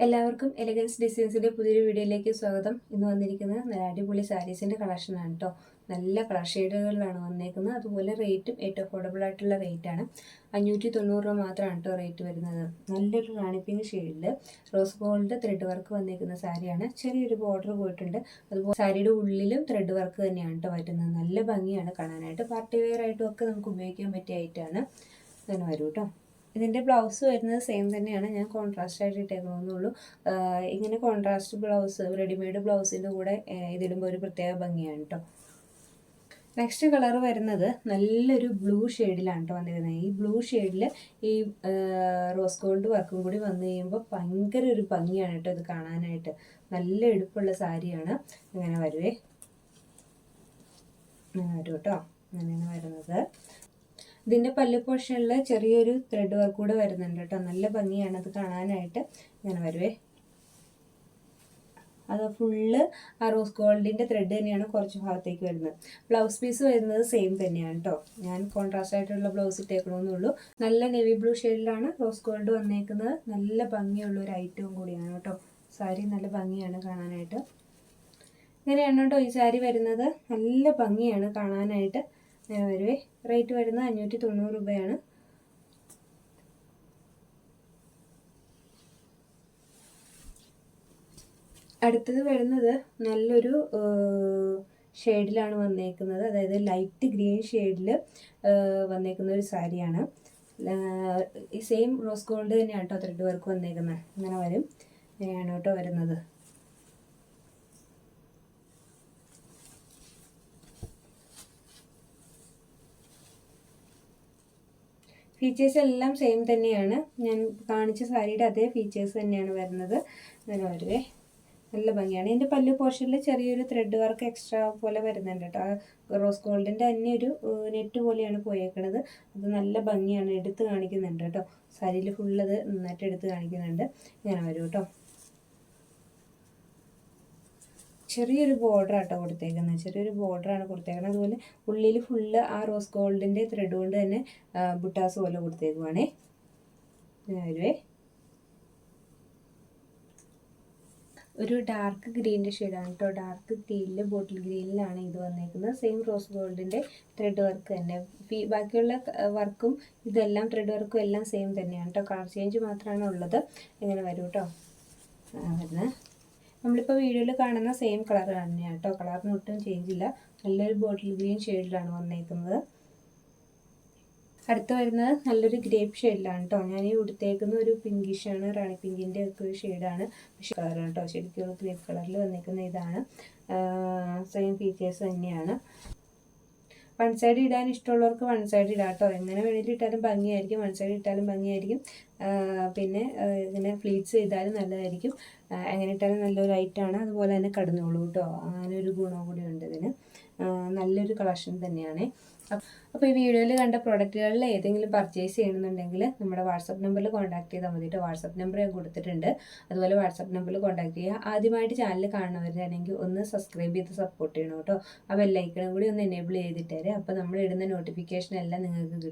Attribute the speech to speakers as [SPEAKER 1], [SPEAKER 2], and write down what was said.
[SPEAKER 1] എല്ലാവർക്കും എലഗൻസ് ഡിസൈൻസിൻ്റെ പുതിയൊരു വീഡിയോയിലേക്ക് സ്വാഗതം. ഇന്ന് വന്നിരിക്കുന്നത് നല്ല അടിപൊളി സാരീസിൻ്റെ കളക്ഷനാണ് കേട്ടോ. നല്ല കളർ ഷെയ്ഡുകളിലാണ് വന്നേക്കുന്നത്. അതുപോലെ റേറ്റും ഏറ്റവും അഫോർഡബിൾ ആയിട്ടുള്ള റേറ്റാണ്. 590 രൂപ മാത്രമാണ് കേട്ടോ റേറ്റ് വരുന്നത്. നല്ലൊരു റാണി പിങ്ക് ഷെയ്ഡിൽ റോസ് ഗോൾഡ് ത്രെഡ് വർക്ക് വന്നേക്കുന്ന സാരിയാണ്. ചെറിയൊരു ബോർഡർ പോയിട്ടുണ്ട്. അതുപോലെ സാരിയുടെ ഉള്ളിലും ത്രെഡ് വർക്ക് തന്നെയാണ് കേട്ടോ വരുന്നത്. നല്ല ഭംഗിയാണ് കാണാനായിട്ട്. പാർട്ടി വെയർ ആയിട്ടും ഒക്കെ നമുക്ക് ഉപയോഗിക്കാൻ പറ്റിയ ഐറ്റമാണ്. അങ്ങനെ വരും കേട്ടോ. ഇതിൻ്റെ ബ്ലൗസ് വരുന്നത് സെയിം തന്നെയാണ്. ഞാൻ കോൺട്രാസ്റ്റ് ആയിട്ട് ഇട്ടേക്കണമെന്നുള്ളൂ. ഇങ്ങനെ കോൺട്രാസ്റ്റ് ബ്ലൗസ് റെഡിമെയ്ഡ് ബ്ലൗസിൻ്റെ കൂടെ ഇതിടുമ്പോൾ ഒരു പ്രത്യേക ഭംഗിയാണ് കേട്ടോ. നെക്സ്റ്റ് കളർ വരുന്നത് നല്ലൊരു ബ്ലൂ ഷെയ്ഡിലാണ് കേട്ടോ വന്നിരുന്നത്. ഈ ബ്ലൂ ഷെയ്ഡിൽ ഈ റോസ് ഗോൾഡ് വർക്കും കൂടി വന്നു കഴിയുമ്പോൾ ഭയങ്കര ഒരു ഭംഗിയാണ് കേട്ടോ ഇത് കാണാനായിട്ട്. നല്ല എടുപ്പുള്ള സാരിയാണ്. ഇങ്ങനെ വരുവേ, ഇങ്ങനെ വരും കേട്ടോ. അങ്ങനെയാണ് വരുന്നത്. ഇതിൻ്റെ പല്ല് പോർഷനിൽ ചെറിയൊരു ത്രെഡ് വർക്ക് കൂടെ വരുന്നുണ്ട് കേട്ടോ. നല്ല ഭംഗിയാണ് അത് കാണാനായിട്ട്. ഇങ്ങനെ വരുവേ, അത് ഫുള്ള് ആ റോസ് ഗോൾഡിൻ്റെ ത്രെഡ് തന്നെയാണ് കുറച്ച് ഭാഗത്തേക്ക് വരുന്നത്. ബ്ലൗസ് പീസ് വരുന്നത് സെയിം തന്നെയാണ് കേട്ടോ. ഞാൻ കോൺട്രാസ്റ്റ് ആയിട്ടുള്ള ബ്ലൗസ് ഇട്ടേക്കണമെന്നുള്ളൂ. നല്ല നേവി ബ്ലൂ ഷെയ്ഡിലാണ് റോസ് ഗോൾഡ് വന്നേക്കുന്നത്. നല്ല ഭംഗിയുള്ള ഒരു ഐറ്റവും കൂടിയാണ് കേട്ടോ. സാരി നല്ല ഭംഗിയാണ് കാണാനായിട്ട്. ഇങ്ങനെയാണ് കേട്ടോ ഈ സാരി വരുന്നത്. നല്ല ഭംഗിയാണ് കാണാനായിട്ട്. ഇങ്ങനെ വരുവേ. റേറ്റ് വരുന്നത് 590 രൂപയാണ്. അടുത്തത് വരുന്നത് നല്ലൊരു ഷെയ്ഡിലാണ് വന്നേക്കുന്നത്. അതായത് ലൈറ്റ് ഗ്രീൻ ഷെയ്ഡിൽ വന്നേക്കുന്ന ഒരു സാരിയാണ്. ഈ സെയിം റോസ് ഗോൾഡ് തന്നെയാണ് കേട്ടോ ത്രെഡ് വർക്ക് വന്നേക്കുന്നത്. ഇങ്ങനെ വരും. ഇങ്ങനെയാണ് കേട്ടോ വരുന്നത്. ഫീച്ചേഴ്സ് എല്ലാം സെയിം തന്നെയാണ്. ഞാൻ കാണിച്ച സാരിയുടെ അതേ ഫീച്ചേഴ്സ് തന്നെയാണ് വരുന്നത്. അങ്ങനെ വരുവേ. നല്ല ഭംഗിയാണ്. ഇതിൻ്റെ പല്ലു പോർഷനിൽ ചെറിയൊരു ത്രെഡ് വർക്ക് എക്സ്ട്രാ പോലെ വരുന്നുണ്ട് കേട്ടോ. റോസ് ഗോൾഡിൻ്റെ തന്നെ ഒരു നെറ്റ് പോലെയാണ് പോയേക്കണത്. അത് നല്ല ഭംഗിയാണ്, എടുത്ത് കാണിക്കുന്നുണ്ട് കേട്ടോ. സാരിയിൽ ഫുള്ളത് നന്നായിട്ട് എടുത്ത് കാണിക്കുന്നുണ്ട്. ഇങ്ങനെ വരും കേട്ടോ. ചെറിയൊരു ബോർഡർ ആട്ടോ കൊടുത്തേക്കുന്നത്. ചെറിയൊരു ബോർഡറാണ് കൊടുത്തേക്കുന്നത്. അതുപോലെ ഉള്ളിൽ ഫുള്ള് ആ റോസ് ഗോൾഡിൻ്റെ ത്രെഡ് കൊണ്ട് തന്നെ ബുട്ടാസ് പോലെ കൊടുത്തേക്കുവാണേ. വരുവേ. ഒരു ഡാർക്ക് ഗ്രീനിൻ്റെ ഷെയ്ഡാണ് കേട്ടോ. ഡാർക്ക് ഗ്രീനിൽ ബോട്ടിൽ ഗ്രീനിലാണ് ഇത് വന്നേക്കുന്നത്. സെയിം റോസ് ഗോൾഡിൻ്റെ ത്രെഡ് വർക്ക് തന്നെ. ബാക്കിയുള്ള വർക്കും ഇതെല്ലാം ത്രെഡ് വർക്കും എല്ലാം സെയിം തന്നെയാണ് കേട്ടോ. കളർ ചേഞ്ച് മാത്രമാണ് ഉള്ളത്. ഇങ്ങനെ വരും കേട്ടോ. വരുന്നത് നമ്മളിപ്പോൾ വീഡിയോയിൽ കാണുന്ന സെയിം കളർ തന്നെയാണ് കേട്ടോ. കളറിന് ഒട്ടും ചേഞ്ച് ഇല്ല. നല്ലൊരു ബോട്ടിൽ ഗ്രീൻ ഷെയ്ഡിലാണ് വന്നേക്കുന്നത്. അടുത്ത് വരുന്നത് നല്ലൊരു ഗ്രേപ്പ് ഷെയ്ഡിലാണ് കേട്ടോ. ഞാൻ ഈ ഉടുത്തേക്കുന്ന ഒരു പിങ്കിഷാണ്. റാണി പിങ്കിൻ്റെ ഒക്കെ ഒരു ഷെയ്ഡാണ്. പക്ഷേ കളറാണ് കേട്ടോ. ശരിക്കും ഗ്രേപ്പ് കളറിൽ വന്നേക്കുന്ന ഇതാണ്. സെയിം ഫീച്ചേഴ്സ് തന്നെയാണ്. വൺ സൈഡ് ഇടാൻ ഇഷ്ടമുള്ളവർക്ക് വൺ സൈഡ് ഇടാം കേട്ടോ. എങ്ങനെ വേണമെങ്കിലും ഇട്ടാലും ഭംഗിയായിരിക്കും. വൺ സൈഡ് ഇട്ടാലും ഭംഗിയായിരിക്കും. പിന്നെ ഇങ്ങനെ ഫ്ലീറ്റ്സ് ചെയ്താലും നല്ലതായിരിക്കും. എങ്ങനെ ഇട്ടാലും നല്ലൊരു ഐറ്റാണ്. അതുപോലെ തന്നെ കടന്നോളൂ കേട്ടോ. അങ്ങനെ ഒരു ഗുണം കൂടി ഉണ്ട് ഇതിന്. നല്ലൊരു കളക്ഷൻ തന്നെയാണ്. അപ്പോൾ ഈ വീഡിയോയിൽ കണ്ട പ്രോഡക്റ്റുകളിൽ ഏതെങ്കിലും പർച്ചേസ് ചെയ്യണമെന്നുണ്ടെങ്കിൽ നമ്മുടെ വാട്സപ്പ് നമ്പറിൽ കോൺടാക്ട് ചെയ്താൽ മതി കേട്ടോ. വാട്സപ്പ് നമ്പർ ഞാൻ കൊടുത്തിട്ടുണ്ട്. അതുപോലെ വാട്സപ്പ് നമ്പറിൽ കോൺടാക്ട് ചെയ്യുക. ആദ്യമായിട്ട് ചാനൽ കാണുന്നവരാണെങ്കിൽ ഒന്ന് സബ്സ്ക്രൈബ് ചെയ്ത് സപ്പോർട്ട് ചെയ്യണം കേട്ടോ. ആ ബെല്ലൈക്കണും കൂടി ഒന്ന് എനേബിൾ ചെയ്തിട്ടേരെ. അപ്പോൾ നമ്മൾ ഇടുന്ന നോട്ടിഫിക്കേഷൻ എല്ലാം നിങ്ങൾക്ക് കിട്ടും.